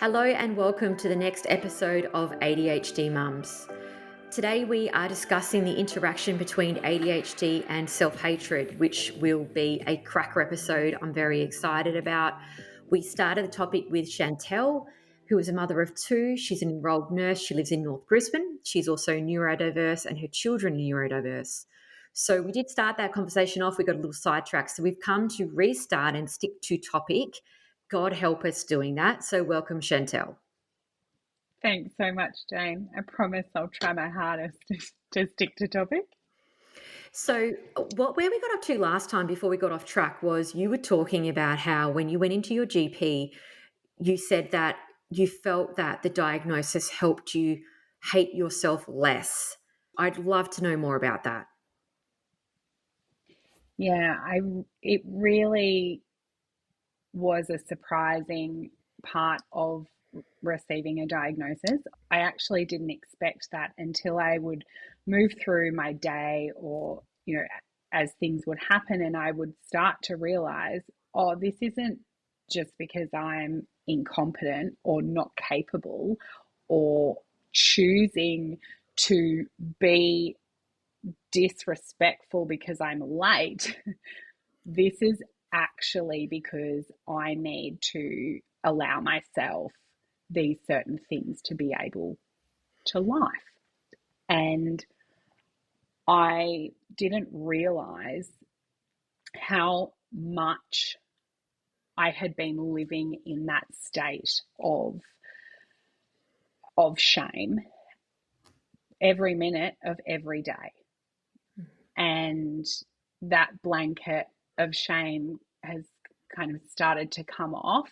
Hello and welcome to the next episode of ADHD Mums. Today we are discussing the interaction between ADHD and self-hatred, which will be a cracker episode I'm very excited about. We started the topic with Shantelle, who is a mother of two. She's an enrolled nurse. She lives in North Brisbane. She's also neurodiverse and her children are neurodiverse. So we did start that conversation off. We got a little sidetracked. So we've come to restart and stick to topic. God help us doing that. So welcome, Shantelle. Thanks so much, Jane. I promise I'll try my hardest to stick to topic. So, where we got up to last time before we got off track was you were talking about how when you went into your GP, you said that you felt that the diagnosis helped you hate yourself less. I'd love to know more about that. Yeah, it really was a surprising part of receiving a diagnosis. I actually didn't expect that until I would move through my day or, as things would happen and I would start to realize, oh, this isn't just because I'm incompetent or not capable or choosing to be disrespectful because I'm late. This is actually because I need to allow myself these certain things to be able to life. And I didn't realize how much I had been living in that state of shame every minute of every day. And that blanket of shame has kind of started to come off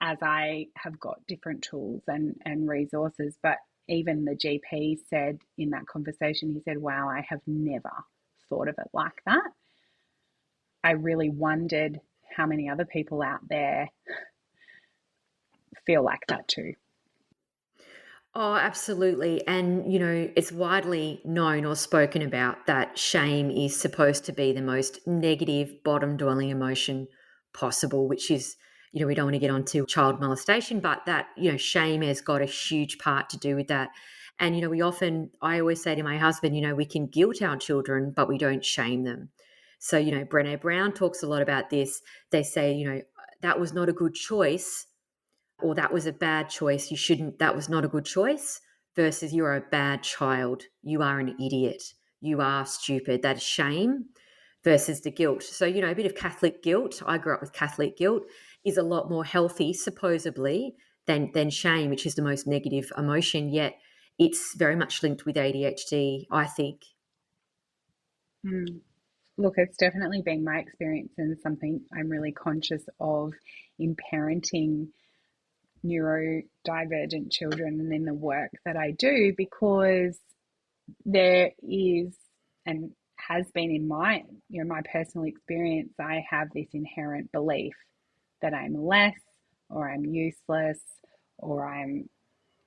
as I have got different tools and resources. But even the GP said in that conversation, he said, wow, I have never thought of it like that. I really wondered how many other people out there feel like that too. Oh, absolutely. And, it's widely known or spoken about that shame is supposed to be the most negative, bottom dwelling emotion possible, which is, we don't want to get onto child molestation, but that, shame has got a huge part to do with that. And, I always say to my husband, we can guilt our children, but we don't shame them. So, Brené Brown talks a lot about this. They say, that was not a good choice, or that was a bad choice, that was not a good choice, versus you're a bad child, you are an idiot, you are stupid. That is shame versus the guilt. So, a bit of Catholic guilt, I grew up with Catholic guilt, is a lot more healthy, supposedly, than shame, which is the most negative emotion, yet it's very much linked with ADHD, I think. Look, it's definitely been my experience and something I'm really conscious of in parenting neurodivergent children and in the work that I do, because there is and has been in my personal experience, I have this inherent belief that I'm less or I'm useless or I'm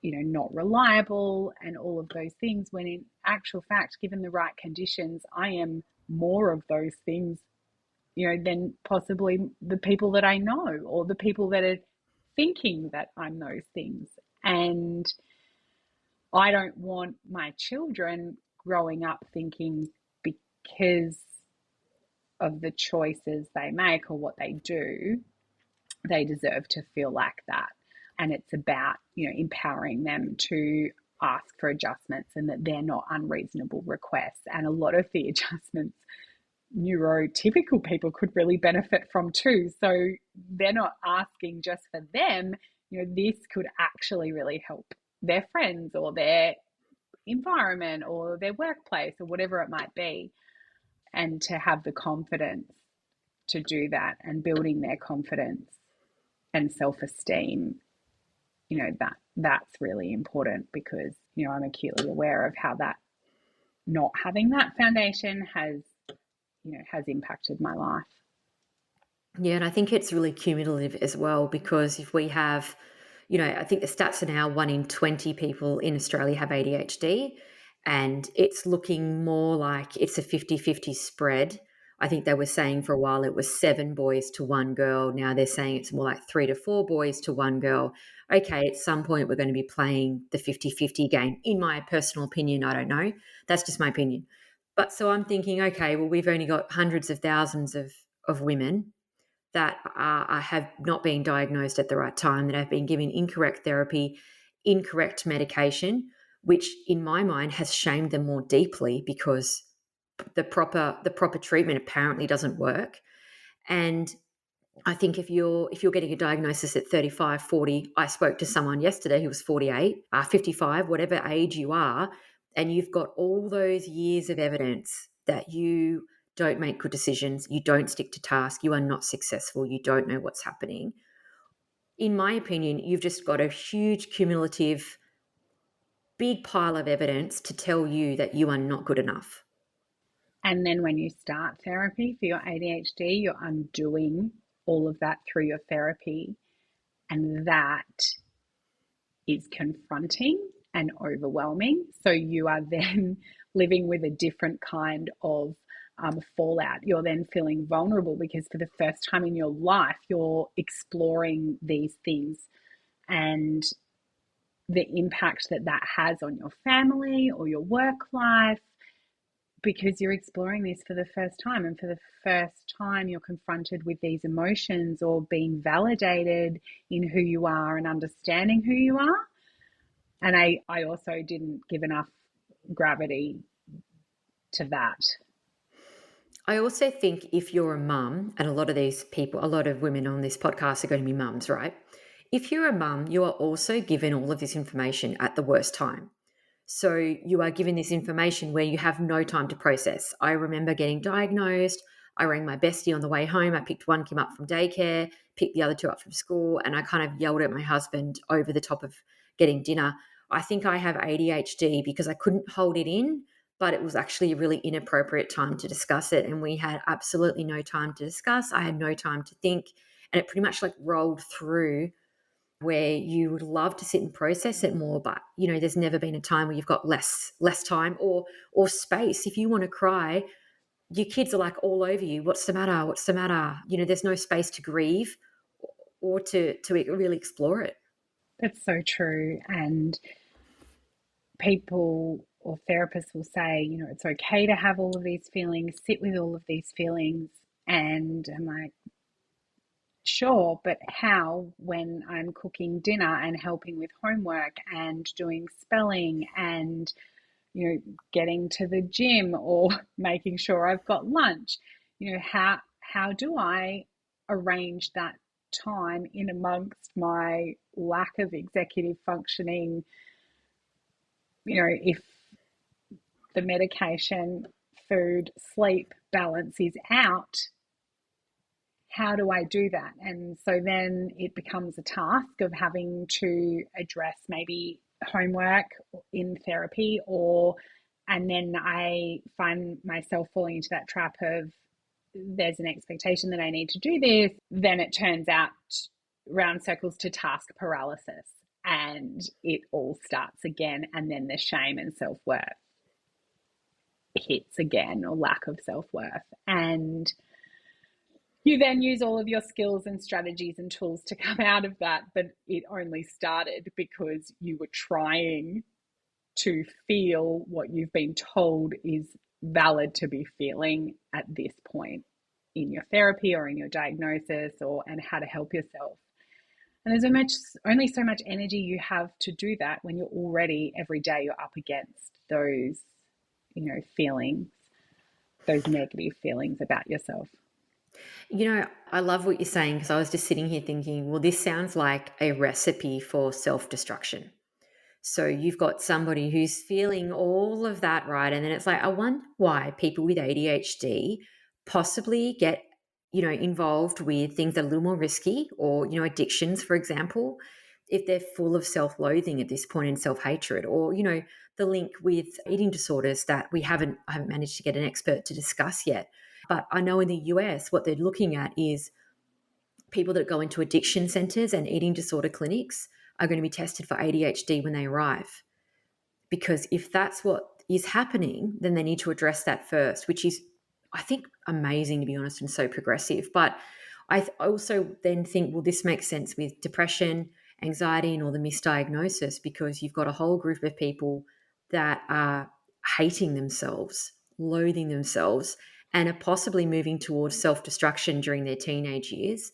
not reliable and all of those things, when in actual fact, given the right conditions, I am more of those things than possibly the people that I know or the people that are thinking that I'm those things. And I don't want my children growing up thinking because of the choices they make or what they do, they deserve to feel like that. And it's about, empowering them to ask for adjustments and that they're not unreasonable requests. And a lot of the adjustments neurotypical people could really benefit from too. So they're not asking just for them, this could actually really help their friends or their environment or their workplace or whatever it might be. And to have the confidence to do that and building their confidence and self-esteem, that's really important, because, I'm acutely aware of how that not having that foundation has impacted my life. Yeah, and I think it's really cumulative as well, because if we have, I think the stats are now 1 in 20 people in Australia have ADHD, and it's looking more like it's a 50-50 spread I think they were saying for a while it was 7 boys to 1 girl. Now they're saying it's more like 3 to 4 boys to 1 girl. Okay, at some point we're going to be playing the 50-50 game. In my personal opinion, I don't know. That's just my opinion. But so I'm thinking, okay, well, we've only got hundreds of thousands of women that have not been diagnosed at the right time, that have been given incorrect therapy, incorrect medication, which in my mind has shamed them more deeply because the proper treatment apparently doesn't work. And I think if you're getting a diagnosis at 35, 40, I spoke to someone yesterday who was 48, 55, whatever age you are, and you've got all those years of evidence that you don't make good decisions, you don't stick to task, you are not successful, you don't know what's happening. In my opinion, you've just got a huge cumulative big pile of evidence to tell you that you are not good enough. And then when you start therapy for your ADHD, you're undoing all of that through your therapy. And that is confronting and overwhelming. So you are then living with a different kind of fallout. You're then feeling vulnerable because for the first time in your life, you're exploring these things and the impact that that has on your family or your work life because you're exploring this for the first time. And for the first time, you're confronted with these emotions or being validated in who you are and understanding who you are. And I also didn't give enough gravity to that. I also think if you're a mum, and a lot of these people, a lot of women on this podcast are going to be mums, right? If you're a mum, you are also given all of this information at the worst time. So you are given this information where you have no time to process. I remember getting diagnosed. I rang my bestie on the way home. I picked one kid up from daycare, picked the other two up from school, and I kind of yelled at my husband over the top of getting dinner. I think I have ADHD because I couldn't hold it in, but it was actually a really inappropriate time to discuss it. And we had absolutely no time to discuss. I had no time to think. And it pretty much like rolled through where you would love to sit and process it more, but there's never been a time where you've got less time or space. If you want to cry, your kids are like all over you. What's the matter? What's the matter? There's no space to grieve or to really explore it. That's so true. And people or therapists will say, it's okay to have all of these feelings, sit with all of these feelings. And I'm like, sure, but how when I'm cooking dinner and helping with homework and doing spelling and getting to the gym or making sure I've got lunch? How do I arrange that time in amongst my lack of executive functioning? If the medication, food, sleep balance is out, how do I do that? And so then it becomes a task of having to address maybe homework in therapy and then I find myself falling into that trap of there's an expectation that I need to do this. Then it turns out round circles to task paralysis and it all starts again. And then the shame and self-worth hits again, or lack of self-worth. And you then use all of your skills and strategies and tools to come out of that, but it only started because you were trying to feel what you've been told is valid to be feeling at this point in your therapy or in your diagnosis, and how to help yourself. And there's only so much energy you have to do that when you're already every day you're up against those, feelings, those negative feelings about yourself. I love what you're saying because I was just sitting here thinking, well, this sounds like a recipe for self-destruction. So you've got somebody who's feeling all of that, right? And then it's like, I wonder why people with ADHD possibly get, involved with things that are a little more risky or, addictions, for example, if they're full of self-loathing at this point and self-hatred, or, the link with eating disorders that I haven't managed to get an expert to discuss yet. But I know in the US, what they're looking at is people that go into addiction centers and eating disorder clinics are going to be tested for ADHD when they arrive. Because if that's what is happening, then they need to address that first, which is, I think, amazing, to be honest, and so progressive. But I also then think, well, this makes sense with depression, anxiety, and all the misdiagnosis, because you've got a whole group of people that are hating themselves, loathing themselves, and are possibly moving towards self destruction during their teenage years.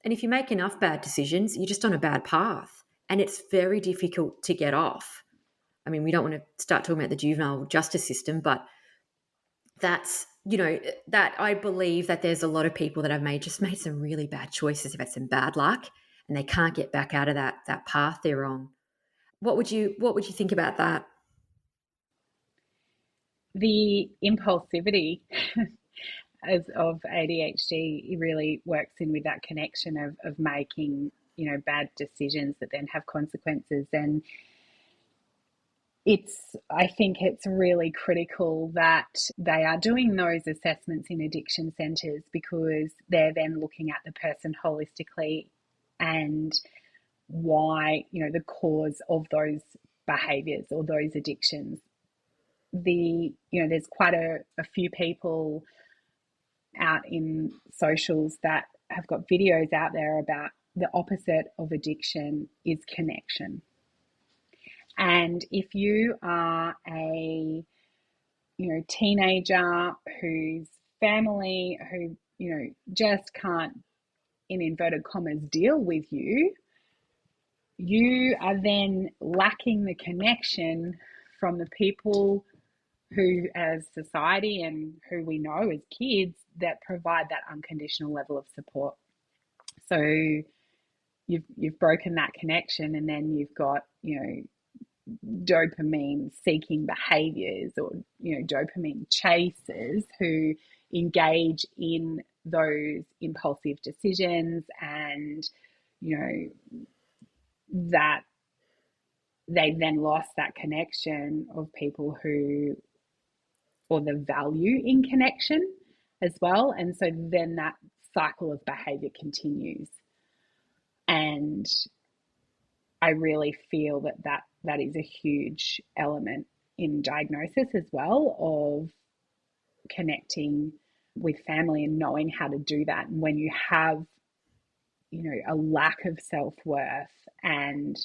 And if you make enough bad decisions, you're just on a bad path. And it's very difficult to get off. I mean, we don't want to start talking about the juvenile justice system, but that's, that I believe that there's a lot of people that have made some really bad choices, have had some bad luck, and they can't get back out of that path they're on. What would you think about that? The impulsivity as of ADHD really works in with that connection of making, bad decisions that then have consequences. And I think it's really critical that they are doing those assessments in addiction centres, because they're then looking at the person holistically and why, the cause of those behaviours or those addictions. There's quite a few people out in socials that have got videos out there about the opposite of addiction is connection. And if you are a teenager whose family who just can't, in inverted commas, deal with you, you are then lacking the connection from the people who, as society and who we know as kids, that provide that unconditional level of support. So you've broken that connection, and then you've got dopamine seeking behaviors, or dopamine chasers who engage in those impulsive decisions, and that they then lost that connection of people who, or the value in connection as well. And so then that cycle of behavior continues. And I really feel that is a huge element in diagnosis as well, of connecting with family and knowing how to do that. And when you have, a lack of self-worth and,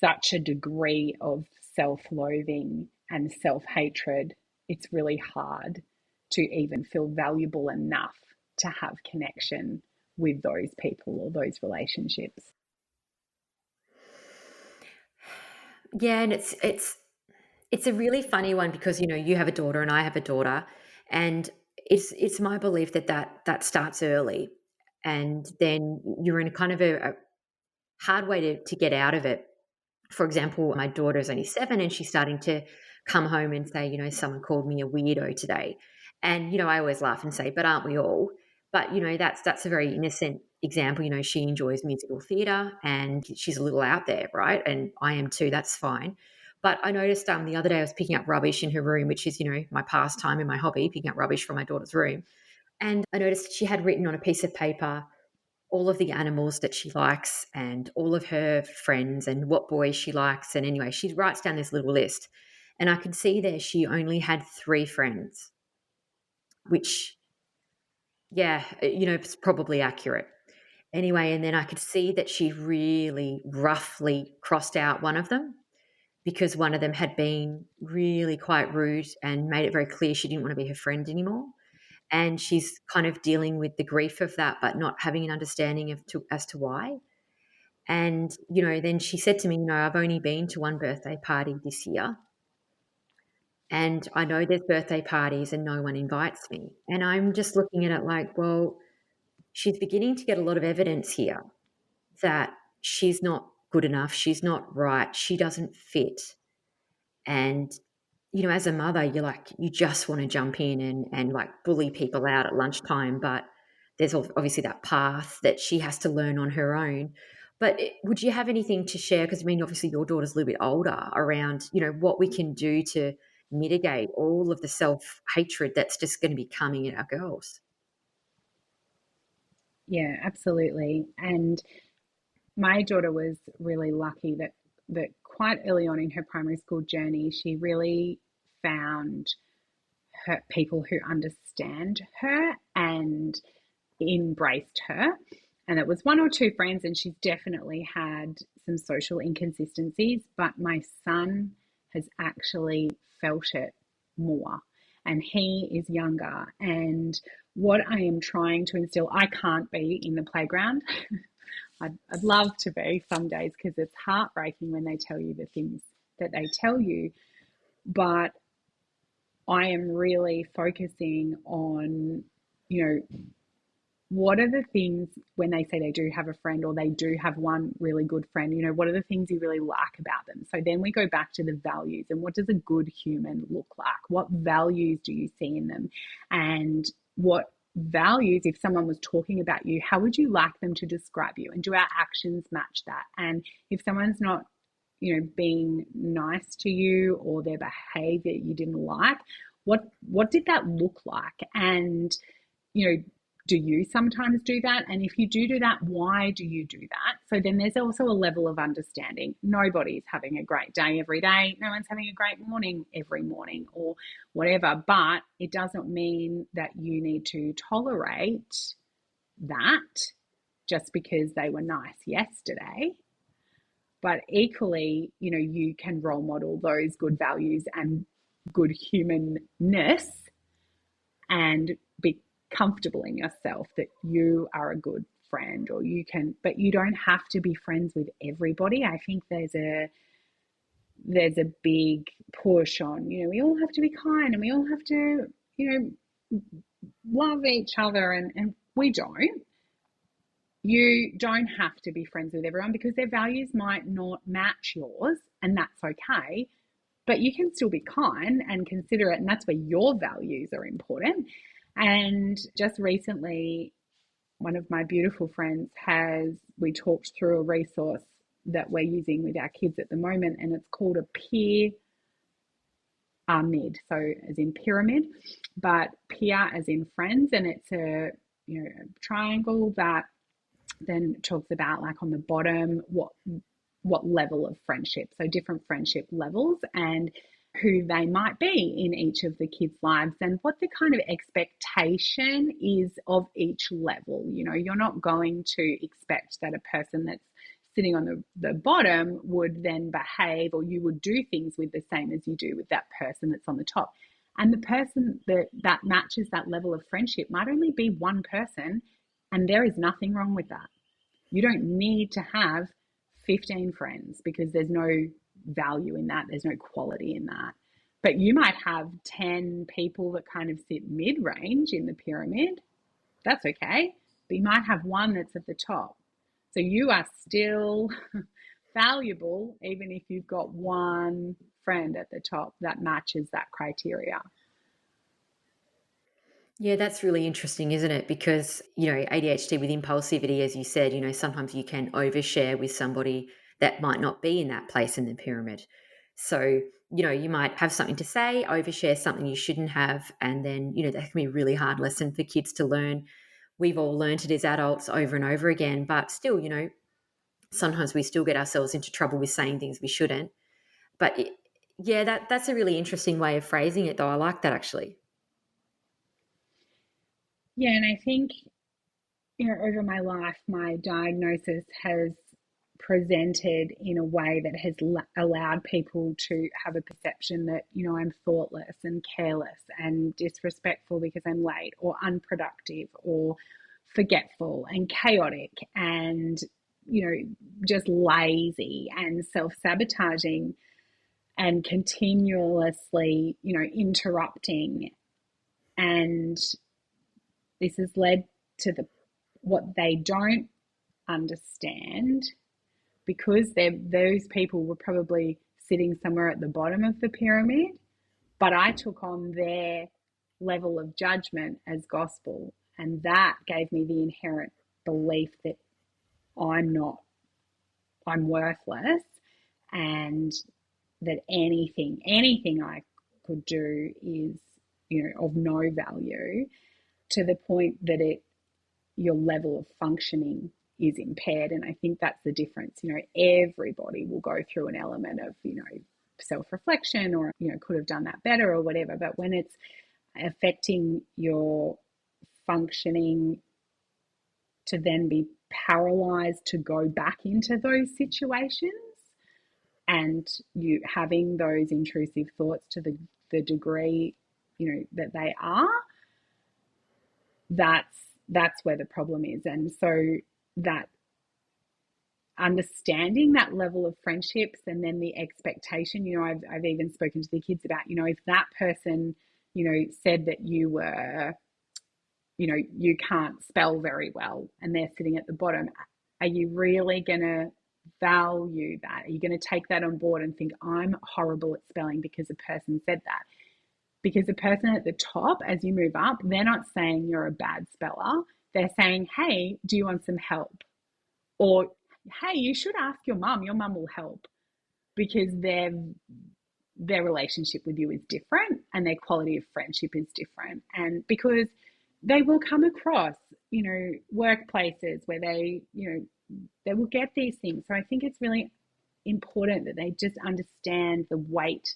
such a degree of self-loathing and self-hatred, it's really hard to even feel valuable enough to have connection with those people or those relationships. Yeah, and it's a really funny one, because you have a daughter and I have a daughter, and it's my belief that starts early, and then you're in a kind of a hard way to get out of it. For example, my daughter's only 7, and she's starting to come home and say, someone called me a weirdo today. And, I always laugh and say, but aren't we all? But, that's a very innocent example. She enjoys musical theatre and she's a little out there, right? And I am too, that's fine. But I noticed the other day I was picking up rubbish in her room, which is, my pastime and my hobby, picking up rubbish from my daughter's room. And I noticed she had written on a piece of paper all of the animals that she likes and all of her friends and what boys she likes. And anyway, she writes down this little list. And I could see there she only had 3 friends, which, yeah, it's probably accurate. Anyway, and then I could see that she really roughly crossed out one of them, because one of them had been really quite rude and made it very clear she didn't want to be her friend anymore. And she's kind of dealing with the grief of that, but not having an understanding as to why. And, then she said to me, I've only been to one birthday party this year. And I know there's birthday parties and no one invites me. And I'm just looking at it like, well, she's beginning to get a lot of evidence here that she's not good enough. She's not right. She doesn't fit. And, as a mother, you just want to jump in and like bully people out at lunchtime. But there's obviously that path that she has to learn on her own. But would you have anything to share? Because I mean, obviously your daughter's a little bit older, around, what we can do to mitigate all of the self hatred that's just going to be coming at our girls. Yeah, absolutely. And my daughter was really lucky that quite early on in her primary school journey, she really found people who understand her and embraced her. And it was one or two friends, and she's definitely had some social inconsistencies, but my son has actually felt it more. And he is younger. And what I am trying to instill, I can't be in the playground. I'd love to be some days because it's heartbreaking when they tell you the things that they tell you. But I am really focusing on, you know, what are the things when they say they do have a friend or they do have one really good friend, you know, what are the things you really like about them? So then we go back to the values and what does a good human look like? What values do you see in them? And what values, if someone was talking about you, how would you like them to describe you? And do our actions match that? And if someone's not, you know, being nice to you or their behavior you didn't like, what did that look like? And, you know, do you sometimes do that? And if you do that, why do you do that? So then there's also a level of understanding. Nobody's having a great day every day. No one's having a great morning every morning or whatever. But it doesn't mean that you need to tolerate that just because they were nice yesterday. But equally, you know, you can role model those good values and good humanness and be comfortable in yourself that you are a good friend or you can, but you don't have to be friends with everybody. I think there's a big push on, you know, we all have to be kind and we all have to, you know, love each other, and we don't. You don't have to be friends with everyone because their values might not match yours, and that's okay. But you can still be kind and considerate, and that's where your values are important. And just recently, one of my beautiful friends we talked through a resource that we're using with our kids at the moment, and it's called a peer mid, so as in pyramid, but peer as in friends, and it's a, you know, a triangle that then talks about, like, on the bottom what level of friendship, so different friendship levels and who they might be in each of the kids' lives and what the kind of expectation is of each level. You know, you're not going to expect that a person that's sitting on the bottom would then behave, or you would do things with the same as you do with that person that's on the top. And the person that matches that level of friendship might only be one person, and there is nothing wrong with that. You don't need to have 15 friends because there's no value in that. There's no quality in that. But you might have 10 people that kind of sit mid-range in the pyramid. That's okay. But you might have one that's at the top. So you are still valuable even if you've got one friend at the top that matches that criteria. Yeah, that's really interesting, isn't it? Because, you know, ADHD with impulsivity, as you said, you know, sometimes you can overshare with somebody that might not be in that place in the pyramid. So, you know, you might have something to say, overshare something you shouldn't have. And then, you know, that can be a really hard lesson for kids to learn. We've all learned it as adults over and over again, but still, you know, sometimes we still get ourselves into trouble with saying things we shouldn't. But yeah, that's a really interesting way of phrasing it, though. I like that actually. Yeah, and I think, you know, over my life, my diagnosis has presented in a way that has allowed people to have a perception that, you know, I'm thoughtless and careless and disrespectful because I'm late, or unproductive or forgetful and chaotic and, you know, just lazy and self-sabotaging and continuously, you know, interrupting. And this has led to what they don't understand, because those people were probably sitting somewhere at the bottom of the pyramid, but I took on their level of judgment as gospel, and that gave me the inherent belief that I'm worthless, and that anything I could do is, you know, of no value, to the point that your level of functioning is impaired. And I think that's the difference. You know, everybody will go through an element of, you know, self-reflection or, you know, could have done that better or whatever. But when it's affecting your functioning to then be paralyzed to go back into those situations, and you having those intrusive thoughts to the degree, that they are, that's where the problem is. And so that understanding that level of friendships, and then the expectation, I've even spoken to the kids about, if that person, said that you were, you can't spell very well, and they're sitting at the bottom, are you really going to value that? Are you going to take that on board and think, I'm horrible at spelling because a person said that? Because the person at the top, as you move up, they're not saying you're a bad speller. They're saying, hey, do you want some help? Or, hey, you should ask your mum. Your mum will help, because their relationship with you is different, and their quality of friendship is different. And because they will come across, workplaces where they will get these things. So I think it's really important that they just understand the weight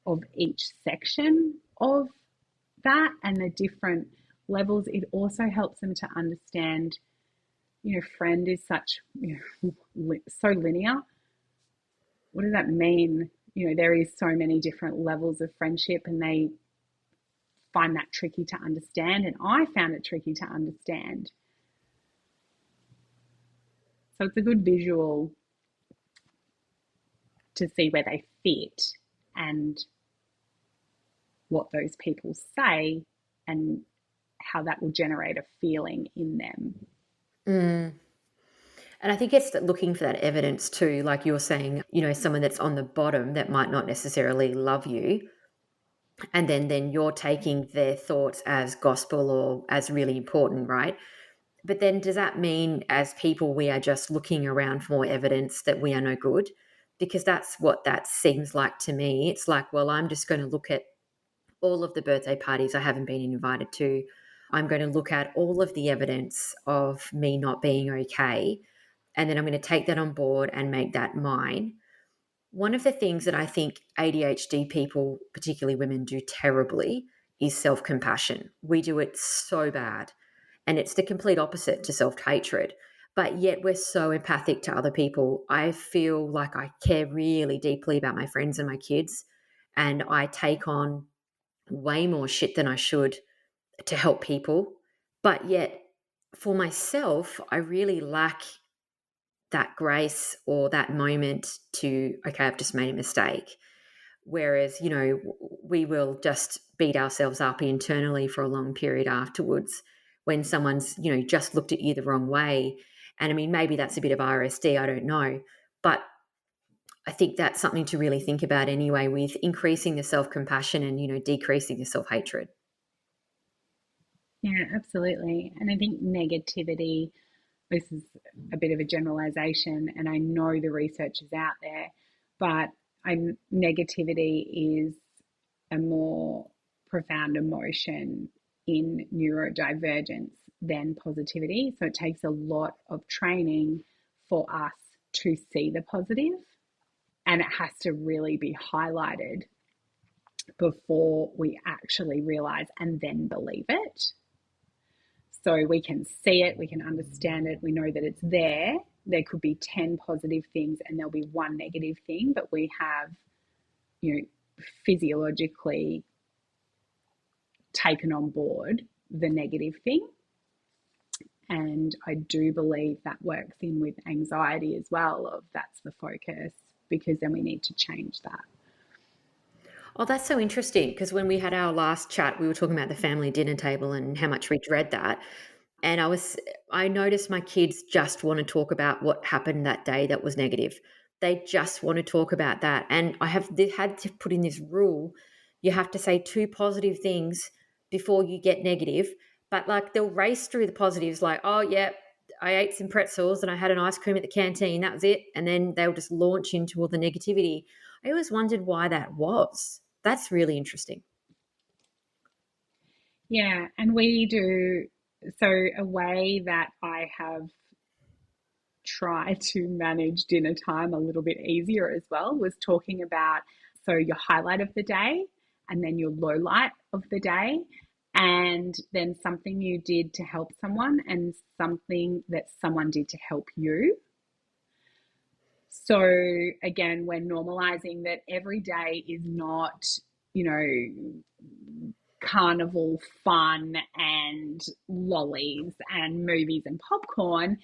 of each section of that and the different levels. It also helps them to understand, friend is such, so linear. What does that mean? There is so many different levels of friendship, and they find that tricky to understand. And I found it tricky to understand. So it's a good visual to see where they fit and what those people say, and how that will generate a feeling in them. Mm. And I think it's looking for that evidence too, like you're saying, someone that's on the bottom that might not necessarily love you. And then you're taking their thoughts as gospel or as really important, right? But then does that mean as people we are just looking around for more evidence that we are no good? Because that's what that seems like to me. It's like, well, I'm just going to look at all of the birthday parties I haven't been invited to. I'm going to look at all of the evidence of me not being okay. And then I'm going to take that on board and make that mine. One of the things that I think ADHD people, particularly women, do terribly is self compassion. We do it so bad. And it's the complete opposite to self hatred. But yet we're so empathic to other people. I feel like I care really deeply about my friends and my kids. And I take on way more shit than I should to help people. But yet for myself, I really lack that grace or that moment to, okay, I've just made a mistake. Whereas, we will just beat ourselves up internally for a long period afterwards when someone's, just looked at you the wrong way. And I mean, maybe that's a bit of RSD, I don't know. But I think that's something to really think about anyway, with increasing the self-compassion and, decreasing the self-hatred. Yeah, absolutely. And I think negativity, this is a bit of a generalization, and I know the research is out there, but negativity is a more profound emotion in neurodivergence than positivity. So it takes a lot of training for us to see the positive, and it has to really be highlighted before we actually realize and then believe it. So we can see it, we can understand it, we know that it's there. There could be 10 positive things and there'll be one negative thing, but we have, physiologically taken on board the negative thing. And I do believe that works in with anxiety as well, of that's the focus, because then we need to change that. Oh, that's so interesting, because when we had our last chat, we were talking about the family dinner table and how much we dread that. And I noticed my kids just want to talk about what happened that day that was negative. They just want to talk about that. And they had to put in this rule. You have to say two positive things before you get negative. But like they'll race through the positives like, oh yeah, I ate some pretzels and I had an ice cream at the canteen. That was it. And then they'll just launch into all the negativity. I always wondered why that was. That's really interesting. Yeah, and we do. So, a way that I have tried to manage dinner time a little bit easier as well was talking about, so your highlight of the day, and then your low light of the day, and then something you did to help someone and something that someone did to help you. So again, we're normalizing that every day is not, you know, carnival fun and lollies and movies and popcorn.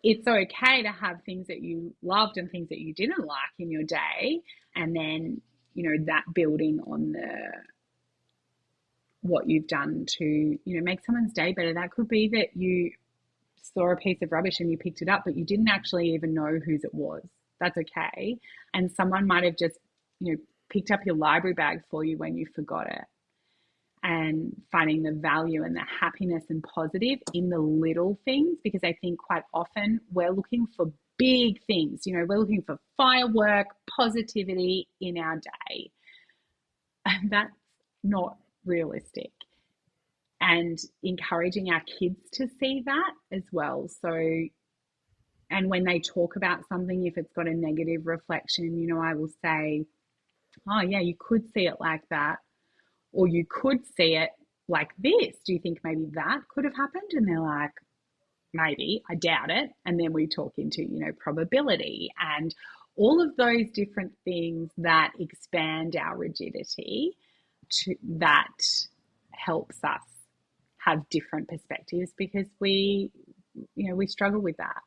It's okay to have things that you loved and things that you didn't like in your day, and then, you know, that building on the what you've done to, you know, make someone's day better. That could be that you saw a piece of rubbish and you picked it up, but you didn't actually even know whose it was. That's okay. And someone might have just, you know, picked up your library bag for you when you forgot it. And finding the value and the happiness and positive in the little things, because I think quite often we're looking for big things. You know, we're looking for firework, positivity in our day. And that's not realistic. And encouraging our kids to see that as well. So, and when they talk about something, if it's got a negative reflection, you know, I will say, oh, yeah, you could see it like that, or you could see it like this. Do you think maybe that could have happened? And they're like, maybe, I doubt it. And then we talk into, you know, probability and all of those different things that expand our rigidity that helps us have different perspectives, because we, you know, we struggle with that.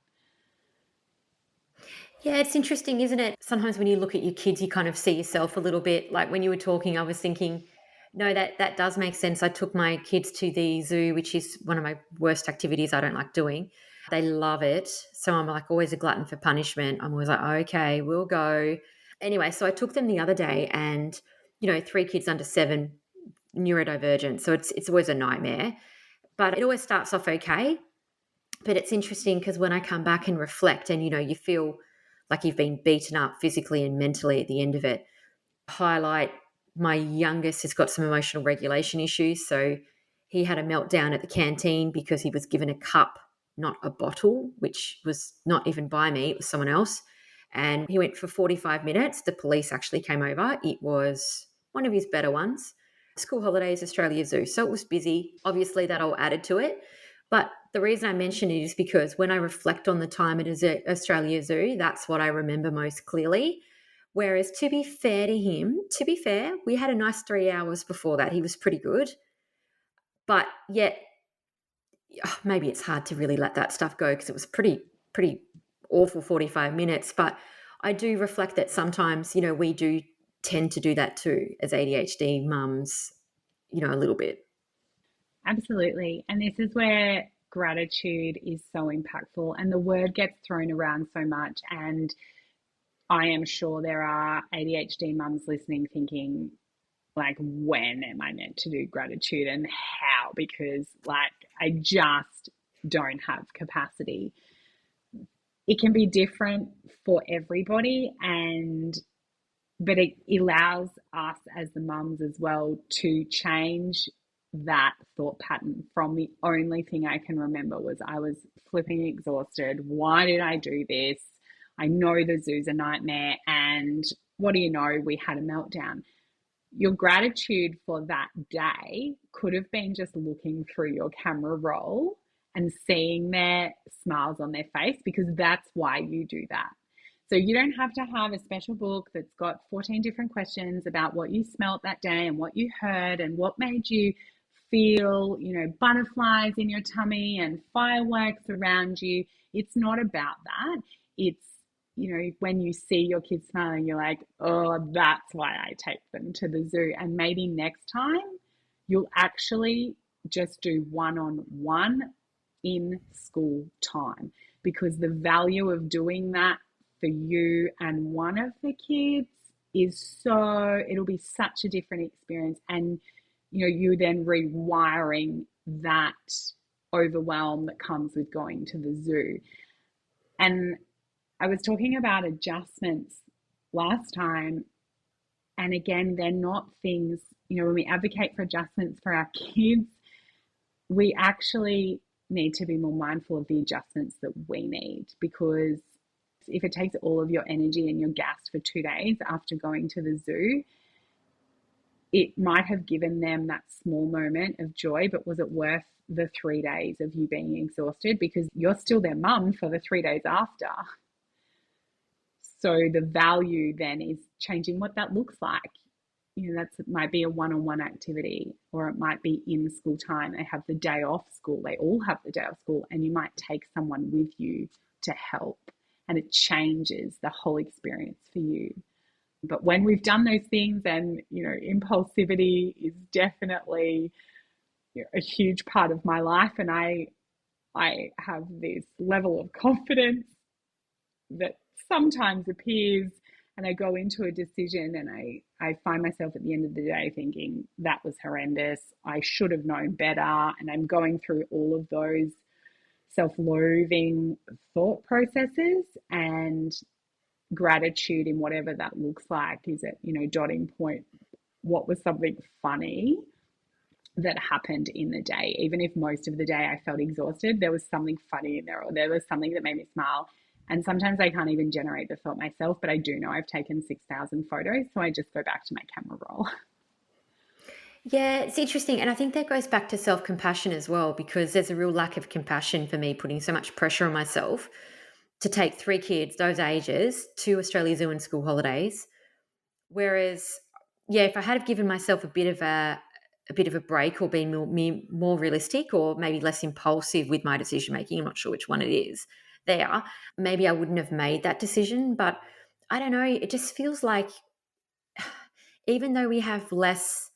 Yeah, it's interesting, isn't it? Sometimes when you look at your kids, you kind of see yourself a little bit. Like when you were talking, I was thinking, no, that does make sense. I took my kids to the zoo, which is one of my worst activities I don't like doing. They love it. So I'm like always a glutton for punishment. I'm always like, okay, we'll go. Anyway, so I took them the other day and, you know, 3 kids under 7, neurodivergent. So it's always a nightmare. But it always starts off okay. But it's interesting because when I come back and reflect and, you know, you feel like you've been beaten up physically and mentally at the end of it, highlight my youngest has got some emotional regulation issues. So he had a meltdown at the canteen because he was given a cup, not a bottle, which was not even by me, it was someone else. And he went for 45 minutes. The police actually came over. It was one of his better ones. School holidays, Australia Zoo. So it was busy. Obviously, that all added to it. But the reason I mention it is because when I reflect on the time at Australia Zoo, that's what I remember most clearly. Whereas to be fair to him, we had a nice 3 hours before that. He was pretty good. But yet, maybe it's hard to really let that stuff go because it was pretty awful 45 minutes. But I do reflect that sometimes, you know, we do tend to do that too as ADHD mums, you know, a little bit. Absolutely. And this is where gratitude is so impactful, and the word gets thrown around so much. And I am sure there are ADHD mums listening thinking, like, when am I meant to do gratitude and how? Because, like, I just don't have capacity. It can be different for everybody, and but it allows us as the mums as well to change that thought pattern from the only thing I can remember was I was flipping exhausted. Why did I do this? I know the zoo's a nightmare. And what do you know? We had a meltdown. Your gratitude for that day could have been just looking through your camera roll and seeing their smiles on their face, because that's why you do that. So you don't have to have a special book that's got 14 different questions about what you smelt that day and what you heard and what made you feel, you know, butterflies in your tummy and fireworks around you. It's not about that. It's, you know, when you see your kids smiling, you're like, oh, that's why I take them to the zoo. And maybe next time you'll actually just do one-on-one in school time, because the value of doing that for you and one of the kids is so, it'll be such a different experience. And, you know, you then rewiring that overwhelm that comes with going to the zoo. And I was talking about adjustments last time. And again, they're not things, you know, when we advocate for adjustments for our kids, we actually need to be more mindful of the adjustments that we need, because if it takes all of your energy and your gas for 2 days after going to the zoo, it might have given them that small moment of joy, but was it worth the 3 days of you being exhausted? Because you're still their mum for the 3 days after. So the value then is changing what that looks like. That's, it might be a one-on-one activity, or it might be in school time. They have the day off school. They all have the day off school, and you might take someone with you to help, and it changes the whole experience for you. But when we've done those things, and impulsivity is definitely a huge part of my life, and I have this level of confidence that sometimes appears, and I go into a decision and I find myself at the end of the day thinking that was horrendous. I should have known better. And I'm going through all of those self-loathing thought processes, and gratitude in whatever that looks like is at, dotting point. What was something funny that happened in the day? Even if most of the day I felt exhausted, there was something funny in there, or there was something that made me smile. And sometimes I can't even generate the thought myself, but I do know I've taken 6,000 photos. So I just go back to my camera roll. Yeah, it's interesting. And I think that goes back to self compassion as well, because there's a real lack of compassion for me putting so much pressure on myself to take three kids, those ages, to Australia Zoo and school holidays. Whereas, yeah, if I had have given myself a bit of a break, or been more realistic, or maybe less impulsive with my decision making, I'm not sure which one it is there, maybe I wouldn't have made that decision. But I don't know, it just feels like even though we have less,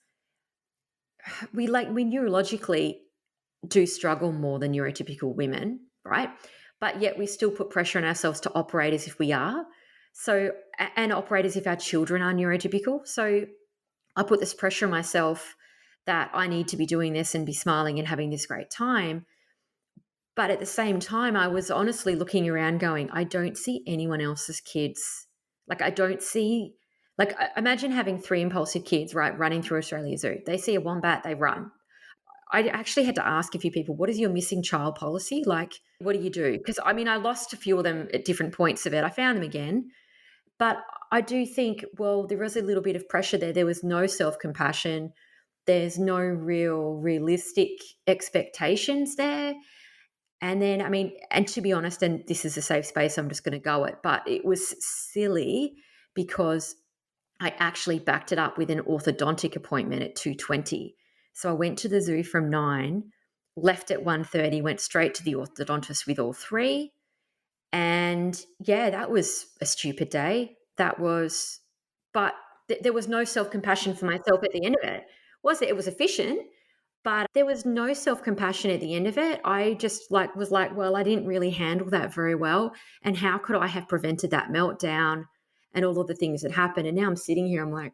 we neurologically do struggle more than neurotypical women, right? But yet we still put pressure on ourselves to operate as if we are. So, and operate as if our children are neurotypical. So I put this pressure on myself that I need to be doing this and be smiling and having this great time. But at the same time, I was honestly looking around going, I don't see anyone else's kids. Like, I don't see, like, imagine having three impulsive kids, right, running through Australia Zoo. They see a wombat, they run. I actually had to ask a few people, what is your missing child policy? Like, what do you do? Because I mean, I lost a few of them at different points of it. I found them again. But I do think, well, there was a little bit of pressure there. There was no self compassion. There's no real realistic expectations there. And then, I mean, and to be honest, and this is a safe space, I'm just going to go it, but it was silly because I actually backed it up with an orthodontic appointment at 2:20. So I went to the zoo from 9, left at 1:30, went straight to the orthodontist with all three. And yeah, that was a stupid day. That was, but there was no self compassion for myself at the end of it. Was it? It was efficient, but there was no self compassion at the end of it. I just was like, well, I didn't really handle that very well. And how could I have prevented that meltdown and all of the things that happened? And now I'm sitting here, I'm like,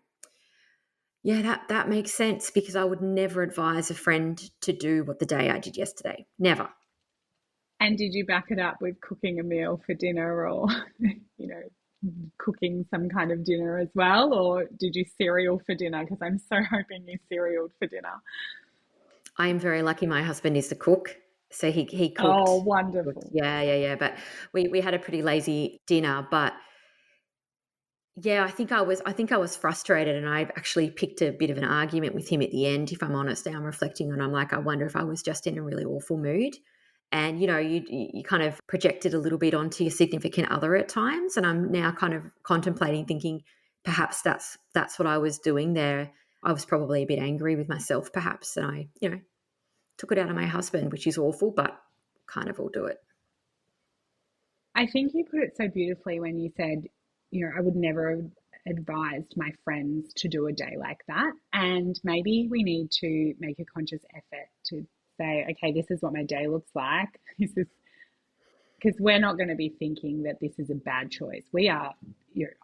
yeah, that makes sense, because I would never advise a friend to do what the day I did yesterday. Never. And did you back it up with cooking a meal for dinner, or, you know, cooking some kind of dinner as well? Or did you cereal for dinner? Because I'm so hoping you cerealed for dinner. I am very lucky my husband is the cook. So he Oh, cooked. wonderful. Yeah, yeah, yeah. But we had a pretty lazy dinner. But yeah, I think I was frustrated, and I actually picked a bit of an argument with him at the end, if I'm honest. Now I'm reflecting on, I'm like, I wonder if I was just in a really awful mood. And you kind of projected a little bit onto your significant other at times. And I'm now kind of contemplating, thinking perhaps that's what I was doing there. I was probably a bit angry with myself, perhaps, and I, took it out on my husband, which is awful, but kind of will do it. I think you put it so beautifully when you said, I would never have advised my friends to do a day like that. And maybe we need to make a conscious effort to say, okay, this is what my day looks like. This is because we're not going to be thinking that this is a bad choice. We are,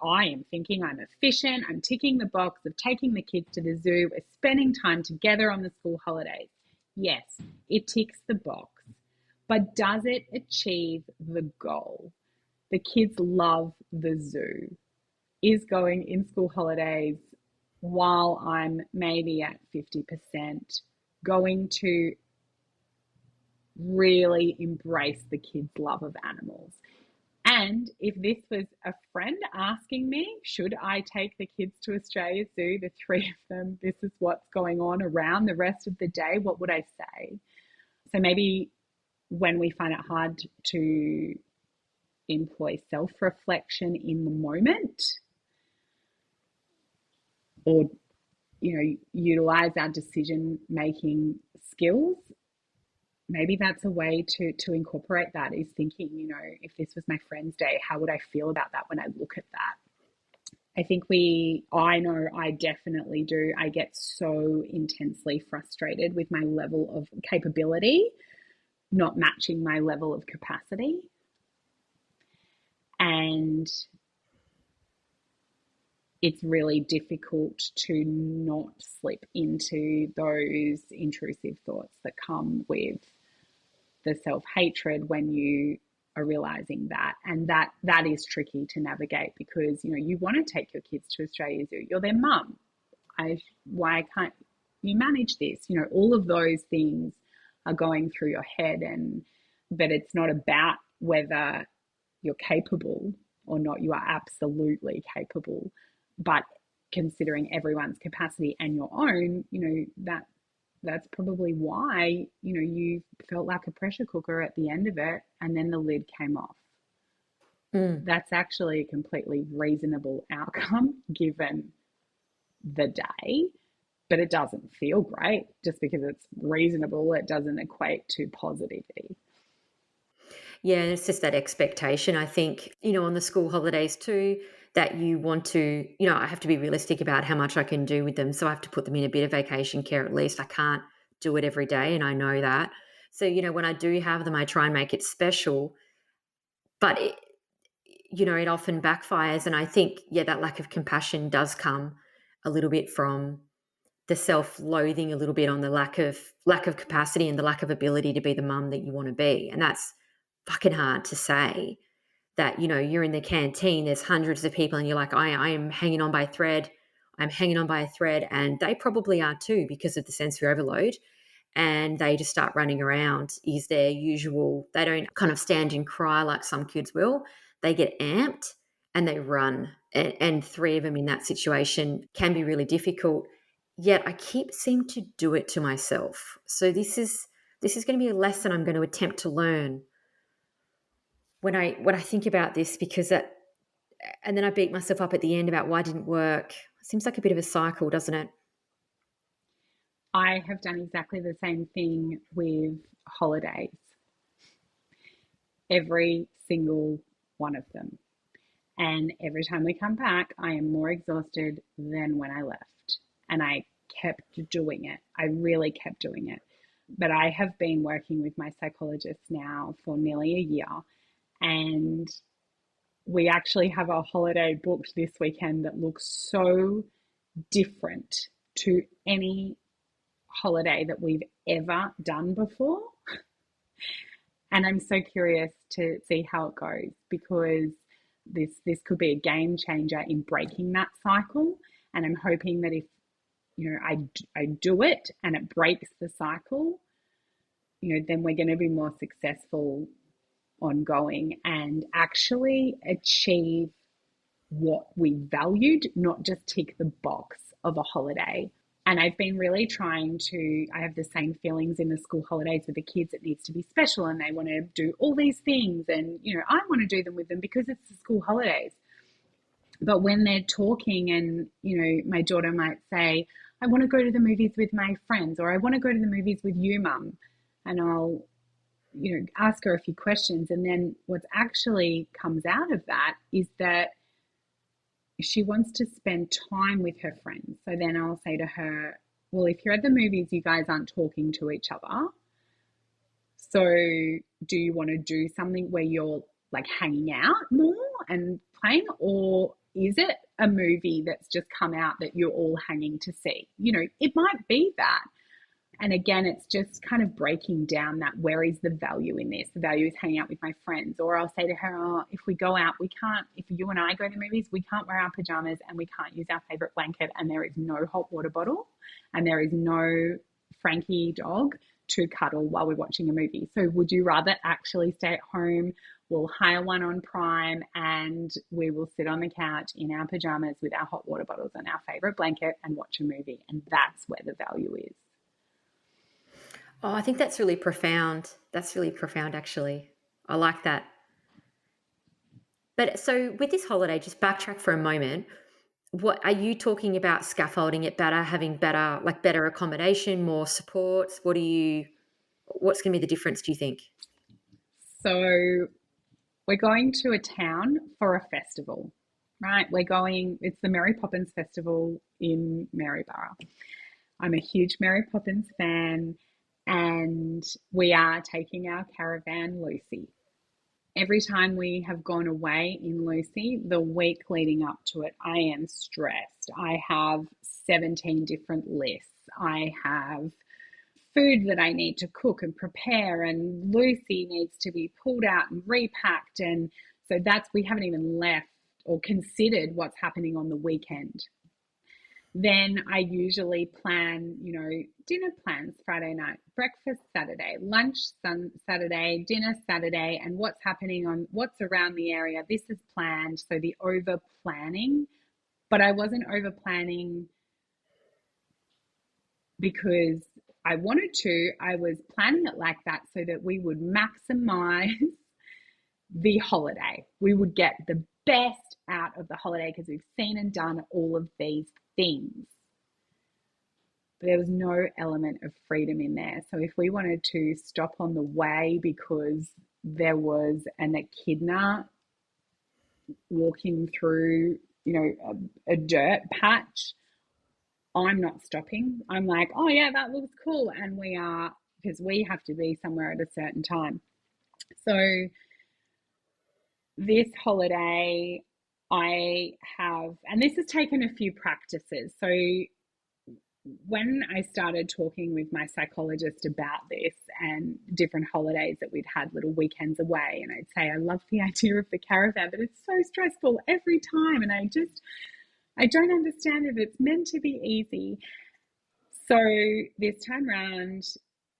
I am thinking I'm efficient. I'm ticking the box of taking the kids to the zoo. We're spending time together on the school holidays. Yes, it ticks the box, but does it achieve the goal? The kids love the zoo. Is going in school holidays while I'm maybe at 50% going to really embrace the kids' love of animals? And if this was a friend asking me, should I take the kids to Australia Zoo, the three of them, this is what's going on around the rest of the day, what would I say? So maybe when we find it hard to employ self-reflection in the moment, or utilize our decision making skills, maybe that's a way to incorporate that, is thinking, if this was my friend's day, how would I feel about that when I look at that? I think I know I definitely do. I get so intensely frustrated with my level of capability not matching my level of capacity. And it's really difficult to not slip into those intrusive thoughts that come with the self-hatred when you are realizing that. And that is tricky to navigate, because you want to take your kids to Australia Zoo, you're their mum. Why can't you manage this? All of those things are going through your head, but it's not about whether you're capable or not. You are absolutely capable, but considering everyone's capacity and your own, that's probably why you felt like a pressure cooker at the end of it, and then the lid came off. That's actually a completely reasonable outcome given the day, but it doesn't feel great. Just because it's reasonable, it doesn't equate to positivity. Yeah, and it's just that expectation, I think, on the school holidays too, that you want to, I have to be realistic about how much I can do with them. So I have to put them in a bit of vacation care at least. I can't do it every day, and I know that. So, when I do have them, I try and make it special, but it often backfires. And I think, that lack of compassion does come a little bit from the self-loathing, a little bit on the lack of capacity and the lack of ability to be the mum that you want to be. And that's fucking hard to say, that you're in the canteen, there's hundreds of people, and you're like, I am hanging on by a thread. I'm hanging on by a thread, and they probably are too, because of the sensory overload. And they just start running around. Is their usual, they don't kind of stand and cry like some kids will. They get amped and they run. And three of them in that situation can be really difficult. Yet I seem to do it to myself. So this is going to be a lesson I'm going to attempt to learn when I think about this, because and then I beat myself up at the end about why it didn't work. It seems like a bit of a cycle, doesn't it? I have done exactly the same thing with holidays. Every single one of them. And every time we come back, I am more exhausted than when I left. And I kept doing it. I really kept doing it. But I have been working with my psychologist now for nearly a year. And we actually have a holiday booked this weekend that looks so different to any holiday that we've ever done before. And I'm so curious to see how it goes, because this could be a game changer in breaking that cycle. And I'm hoping that if I do it and it breaks the cycle, then we're going to be more successful ongoing and actually achieve what we valued, not just tick the box of a holiday. And I've been really trying I have the same feelings in the school holidays with the kids. It needs to be special and they want to do all these things. And, I want to do them with them because it's the school holidays. But when they're talking and, my daughter might say, I want to go to the movies with my friends, or I want to go to the movies with you, Mum. And I'll, ask her a few questions. And then what actually comes out of that is that she wants to spend time with her friends. So then I'll say to her, well, if you're at the movies, you guys aren't talking to each other. So do you want to do something where you're like hanging out more and playing? Or is it a movie that's just come out that you're all hanging to see? It might be that. And again, it's just kind of breaking down that, where is the value in this? The value is hanging out with my friends. Or I'll say to her, oh, if we go out, we can't, if you and I go to the movies, we can't wear our pajamas and we can't use our favorite blanket, and there is no hot water bottle and there is no Frankie dog to cuddle while we're watching a movie. So would you rather actually stay at home We'll hire one on Prime and we will sit on the couch in our pajamas with our hot water bottles and our favorite blanket and watch a movie. And that's where the value is. Oh, I think that's really profound. That's really profound, actually. I like that. But so with this holiday, just backtrack for a moment. What are you talking about? Scaffolding it better, having better, like better accommodation, more supports? What's going to be the difference, do you think? So we're going to a town for a festival, right? It's the Mary Poppins Festival in Maryborough. I'm a huge Mary Poppins fan, and we are taking our caravan Lucy. Every time we have gone away in Lucy, the week leading up to it, I am stressed. I have 17 different lists. I have food that I need to cook and prepare, and Lucy needs to be pulled out and repacked. And so we haven't even left or considered what's happening on the weekend. Then I usually plan, dinner plans Friday night, breakfast Saturday, lunch Saturday, dinner Saturday, and what's around the area. This is planned. So the over planning, but I wasn't over planning because I wanted to. I was planning it like that so that we would maximize the holiday. We would get the best out of the holiday because we've seen and done all of these things. But there was no element of freedom in there. So if we wanted to stop on the way because there was an echidna walking through, a dirt patch, I'm not stopping. I'm like, oh yeah, that looks cool. And because we have to be somewhere at a certain time. So this holiday, and this has taken a few practices. So when I started talking with my psychologist about this and different holidays that we'd had, little weekends away, and I'd say, I love the idea of the caravan, but it's so stressful every time. And I don't understand if it's meant to be easy. So this time round,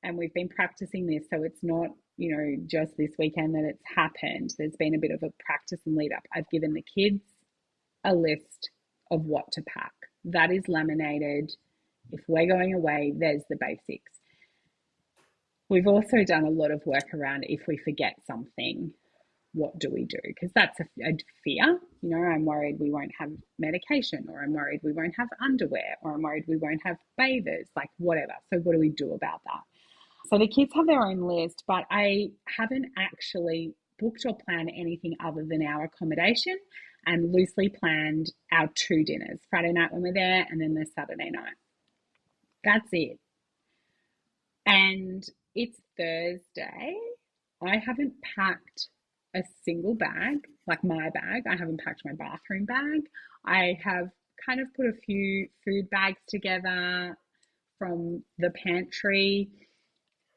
and we've been practicing this, so it's not, just this weekend that it's happened. There's been a bit of a practice and lead up. I've given the kids a list of what to pack. That is laminated. If we're going away, there's the basics. We've also done a lot of work around if we forget something, what do we do? Because that's a fear. I'm worried we won't have medication, or I'm worried we won't have underwear, or I'm worried we won't have bathers, like whatever. So what do we do about that? So the kids have their own list, but I haven't actually booked or planned anything other than our accommodation, and loosely planned our 2 dinners, Friday night when we're there and then the Saturday night. That's it. And it's Thursday. I haven't packed a single bag, like my bag. I haven't packed my bathroom bag. I have kind of put a few food bags together from the pantry,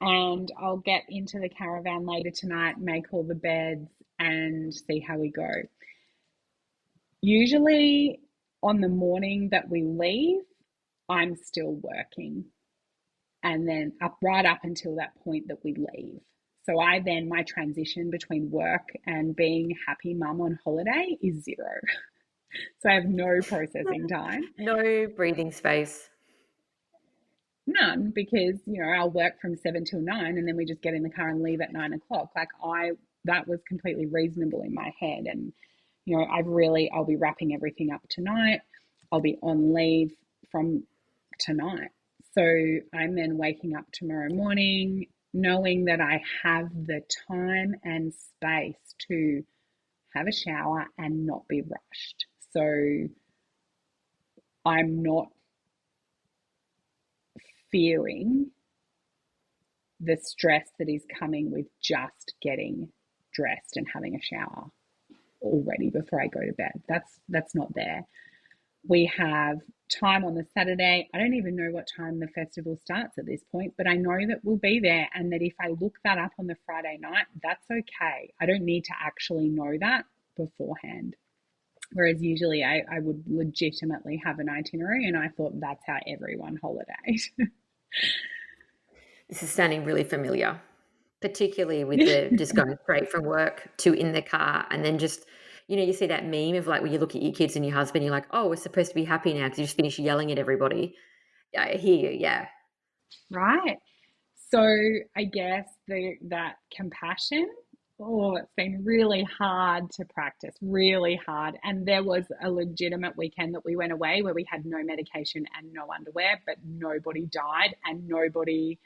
and I'll get into the caravan later tonight, make all the beds, and see how we go. Usually on the morning that we leave, I'm still working, and then right up until that point that we leave. So my transition between work and being happy mum on holiday is 0. So I have no processing time. No breathing space. None, because, I'll work from 7 till 9 and then we just get in the car and leave at 9 o'clock. That was completely reasonable in my head. And, I'll be wrapping everything up tonight. I'll be on leave from tonight. So I'm then waking up tomorrow morning knowing that I have the time and space to have a shower and not be rushed. So I'm not fearing the stress that is coming with just getting dressed and having a shower already before I go to bed. That's not there. We have time on the Saturday. I don't even know what time the festival starts at this point, but I know that we'll be there, and that if I look that up on the Friday night, that's okay. I don't need to actually know that beforehand. Whereas usually I would legitimately have an itinerary, and I thought that's how everyone holidayed. This is sounding really familiar. particularly with the just going straight from work to in the car and then just you see that meme of, like, where you look at your kids and your husband, you're like, "Oh, we're supposed to be happy now because you just finished yelling at everybody." Yeah, I hear you, yeah. Right. So I guess that compassion, oh, it's been really hard to practice, really hard. And there was a legitimate weekend that we went away where we had no medication and no underwear, but nobody died and nobody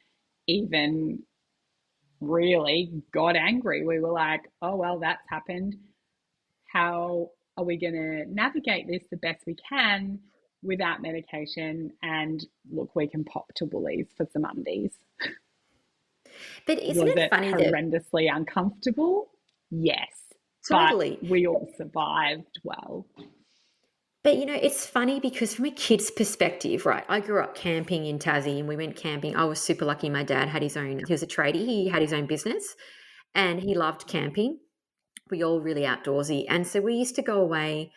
even really got angry. We were like, oh, well, that's happened. How are we going to navigate this the best we can without medication? And look, we can pop to Woolies for some undies. But isn't Was it it funny that horrendously uncomfortable? Yes, but totally. we all survived well. But, it's funny because from a kid's perspective, right, I grew up camping in Tassie and we went camping. I was super lucky my dad had he was a tradie, he had his own business and he loved camping. We all really outdoorsy. And so we used to go away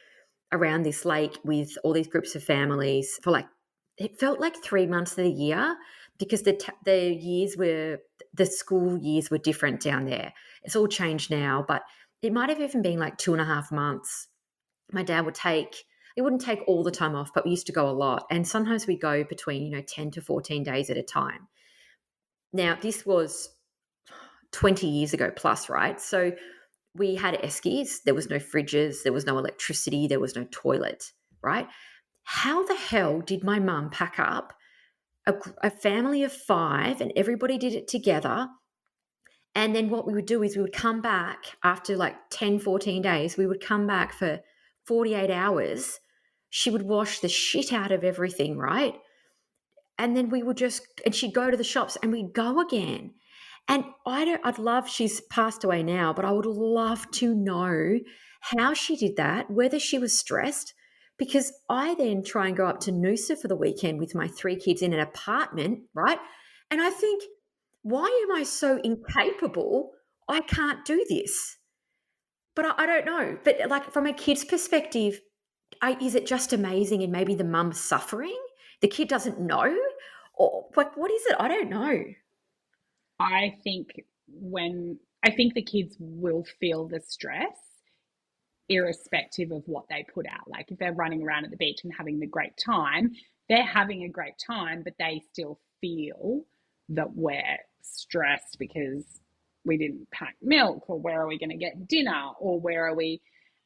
around this lake with all these groups of families for, like, it felt like 3 months of the year because the school years were different down there. It's all changed now, but it might have even been like 2.5 months. My dad would take He wouldn't take all the time off, but we used to go a lot. And sometimes we go between, 10 to 14 days at a time. Now, this was 20 years ago plus, right? So we had eskies. There was no fridges. There was no electricity. There was no toilet, right? How the hell did my mum pack up a family of five and everybody did it together? And then what we would do is we would come back after like 10, 14 days. We would come back for 48 hours. She would wash the shit out of everything, right? And then and she'd go to the shops and we'd go again. And I'd love, she's passed away now, but I would love to know how she did that, whether she was stressed, because I then try and go up to Noosa for the weekend with my three kids in an apartment, right? And I think, why am I so incapable? I can't do this. But I don't know. But, like, from a kid's perspective, is it just amazing and maybe the mum's suffering? The kid doesn't know? Or, like, what is it? I don't know. I think the kids will feel the stress irrespective of what they put out. Like if they're running around at the beach and having the great time, they're having a great time, but they still feel that we're stressed because we didn't pack milk, or where are we going to get dinner, or where are we?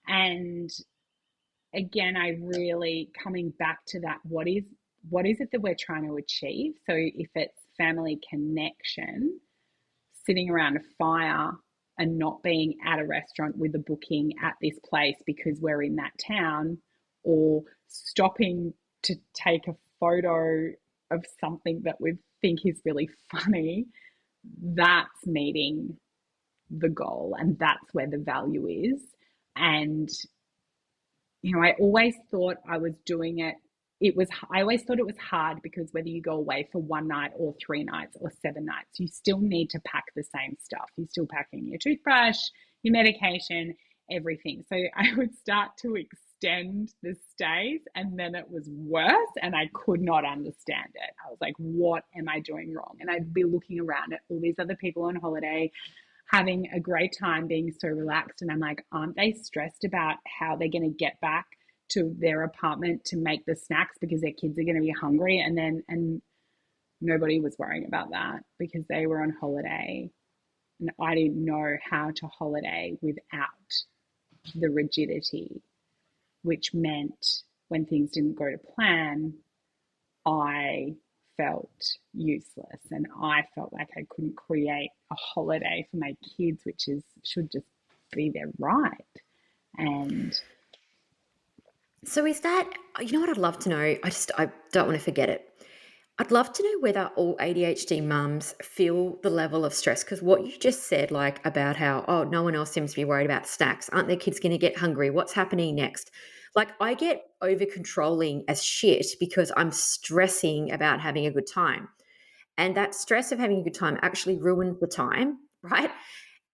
And again, I really coming back to that, what is it that we're trying to achieve? So if it's family connection, sitting around a fire and not being at a restaurant with a booking at this place because we're in that town, or stopping to take a photo of something that we think is really funny, that's meeting the goal and that's where the value is. And I always thought I was doing it. I always thought it was hard because whether you go away for one night or 3 nights or 7 nights, you still need to pack the same stuff. You're still packing your toothbrush, your medication, everything. So I would start to extend the stays, and then it was worse and I could not understand it. I was like, what am I doing wrong? And I'd be looking around at all these other people on holiday having a great time, being so relaxed. And I'm like, aren't they stressed about how they're going to get back to their apartment to make the snacks because their kids are going to be hungry? And nobody was worrying about that because they were on holiday. And I didn't know how to holiday without the rigidity, which meant when things didn't go to plan, I felt useless and I felt like I couldn't create a holiday for my kids, which should just be their right. And So is that, what I'd love to know? I don't want to forget it. I'd love to know whether all ADHD mums feel the level of stress, because what you just said, like, about how, oh, no one else seems to be worried about snacks. Aren't their kids going to get hungry? What's happening next? Like, I get over controlling as shit because I'm stressing about having a good time. And that stress of having a good time actually ruins the time, right?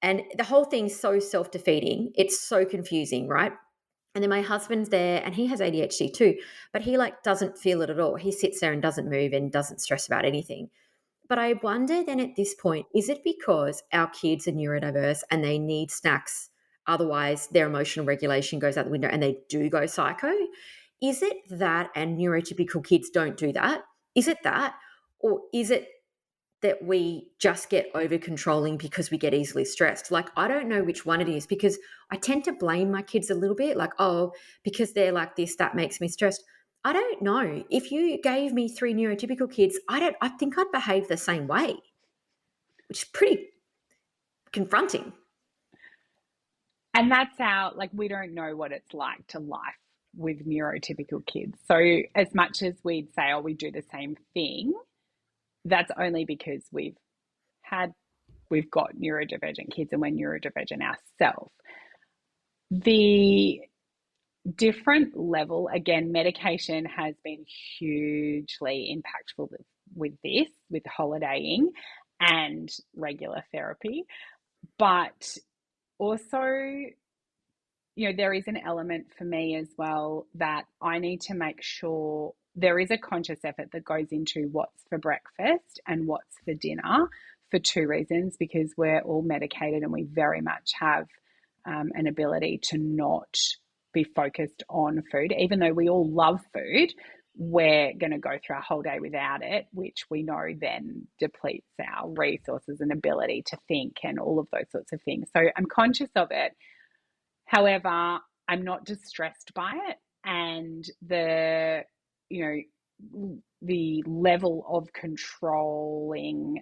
And the whole thing's so self defeating. It's so confusing, right? And then my husband's there and he has ADHD too, but he, like, doesn't feel it at all. He sits there and doesn't move and doesn't stress about anything. But I wonder then at this point, is it because our kids are neurodiverse and they need snacks? Otherwise, their emotional regulation goes out the window and they do go psycho. Is it that, and neurotypical kids don't do that? Is it that? Or is it that we just get over controlling because we get easily stressed? Like, I don't know which one it is, because I tend to blame my kids a little bit, like, oh, because they're like this, that makes me stressed. I don't know. If you gave me three neurotypical kids, I think I'd behave the same way, which is pretty confronting. And that's like, we don't know what it's like to life with neurotypical kids. So, as much as we'd say, oh, we do the same thing, that's only because had, we've got neurodivergent kids and we're neurodivergent ourselves. The different level, again, medication has been hugely impactful with this, with holidaying and regular therapy. But also, there is an element for me as well that I need to make sure there is a conscious effort that goes into what's for breakfast and what's for dinner, for two reasons: because we're all medicated and we very much have an ability to not be focused on food. Even though we all love food, we're going to go through a whole day without it, which we know then depletes our resources and ability to think and all of those sorts of things. So I'm conscious of it. However, I'm not distressed by it, and the level of controlling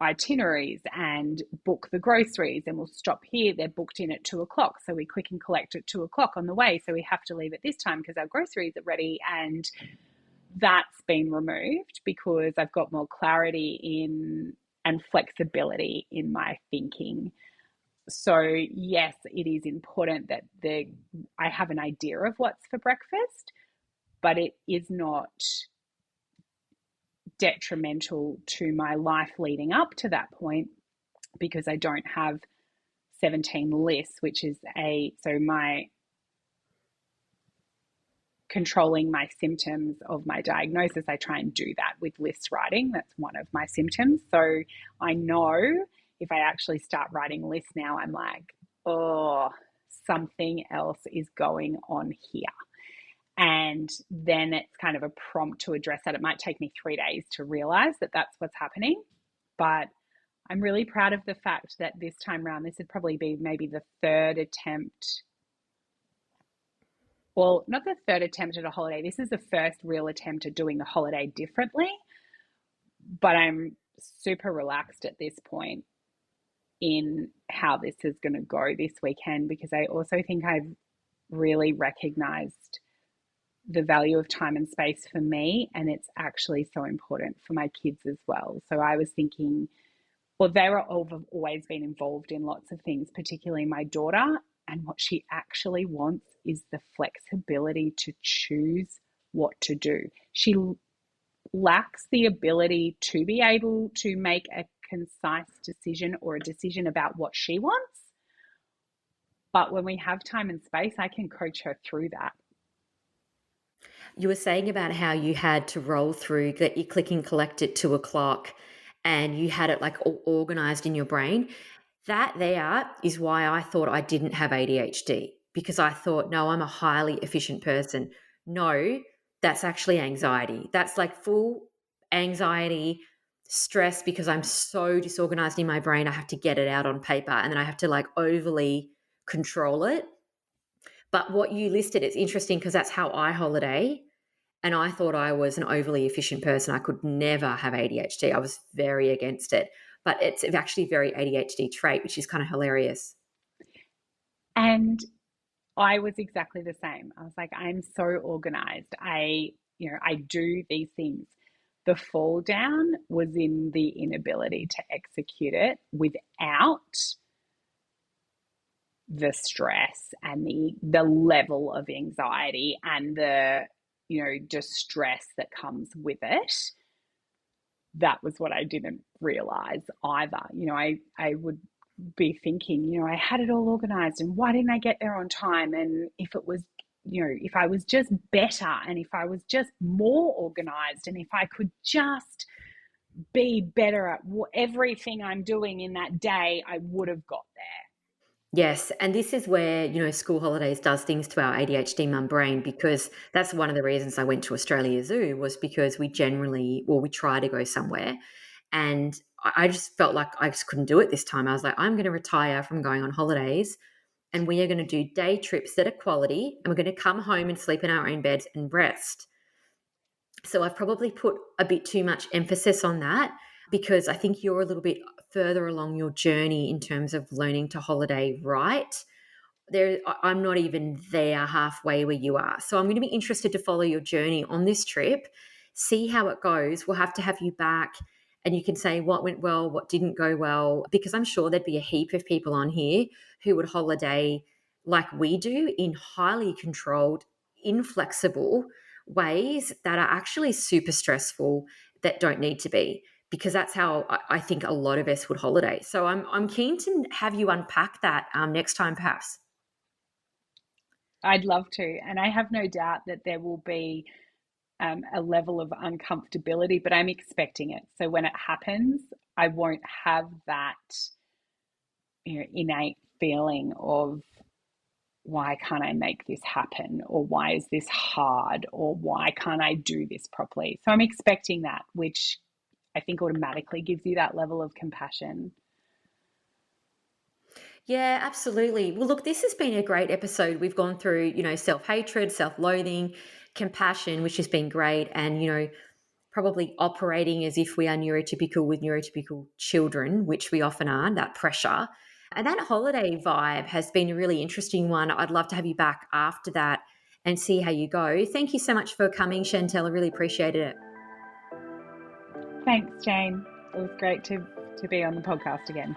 itineraries and book the groceries, and we'll stop here, they're booked in at 2 o'clock, so we click and collect at 2 o'clock on the way, so we have to leave at this time because our groceries are ready. And that's been removed because I've got more clarity in and flexibility in my thinking. So yes, it is important that I have an idea of what's for breakfast, but it is not detrimental to my life leading up to that point, because I don't have 17 lists, which is my controlling my symptoms of my diagnosis. I try and do that with list writing. That's one of my symptoms. So I know if I actually start writing lists now, I'm like, oh, something else is going on here. And then it's kind of a prompt to address that. It might take me 3 days to realize that that's what's happening. But I'm really proud of the fact that this time around, this would probably be maybe the third attempt. Well, not the third attempt at a holiday. This is the first real attempt at doing the holiday differently. But I'm super relaxed at this point in how this is going to go this weekend, because I also think I've really recognized the value of time and space for me, and it's actually so important for my kids as well. So I was thinking, well, always been involved in lots of things, particularly my daughter, and what she actually wants is the flexibility to choose what to do. She lacks the ability to be able to make a concise decision or a decision about what she wants. But when we have time and space, I can coach her through that. You were saying about how you had to roll through, that you click and collect at 2 o'clock and you had it like all organized in your brain. That there is why I thought I didn't have ADHD, because I thought, no, I'm a highly efficient person. No, that's actually anxiety. That's like full anxiety, stress, because I'm so disorganized in my brain. I have to get it out on paper and then I have to like overly control it. But what you listed, it's interesting because that's how I holiday. And I thought I was an overly efficient person. I could never have ADHD. I was very against it. But it's actually a very ADHD trait, which is kind of hilarious. And I was exactly the same. I was like, I'm so organized. I do these things. The fall down was in the inability to execute it without the stress and the level of anxiety and the distress that comes with it. That was what I didn't realize either. I would be thinking, I had it all organized, and why didn't I get there on time? And if it was, if I was just better, and if I was just more organized, and if I could just be better at everything I'm doing in that day, I would have got there. Yes, and this is where, school holidays does things to our ADHD mum brain, because that's one of the reasons I went to Australia Zoo, was because we try to go somewhere, and I just felt like I just couldn't do it this time. I was like, I'm going to retire from going on holidays, and we are going to do day trips that are quality, and we're going to come home and sleep in our own beds and rest. So I've probably put a bit too much emphasis on that, because I think you're a little bit further along your journey in terms of learning to holiday right. I'm not even there halfway where you are. So I'm going to be interested to follow your journey on this trip, see how it goes. We'll have to have you back, and you can say what went well, what didn't go well, because I'm sure there'd be a heap of people on here who would holiday like we do, in highly controlled, inflexible ways that are actually super stressful, that don't need to be, because that's how I think a lot of us would holiday. So I'm keen to have you unpack that next time, perhaps. I'd love to. And I have no doubt that there will be a level of uncomfortability, but I'm expecting it. So when it happens, I won't have that, innate feeling of, why can't I make this happen? Or why is this hard? Or why can't I do this properly? So I'm expecting that, which I think automatically gives you that level of compassion. Yeah, absolutely. Well, look, this has been a great episode. We've gone through, self-hatred, self-loathing, compassion, which has been great, and, probably operating as if we are neurotypical with neurotypical children, which we often are, that pressure. And that holiday vibe has been a really interesting one. I'd love to have you back after that and see how you go. Thank you so much for coming, Chantelle. I really appreciated it. Thanks, Jane. It was great to be on the podcast again.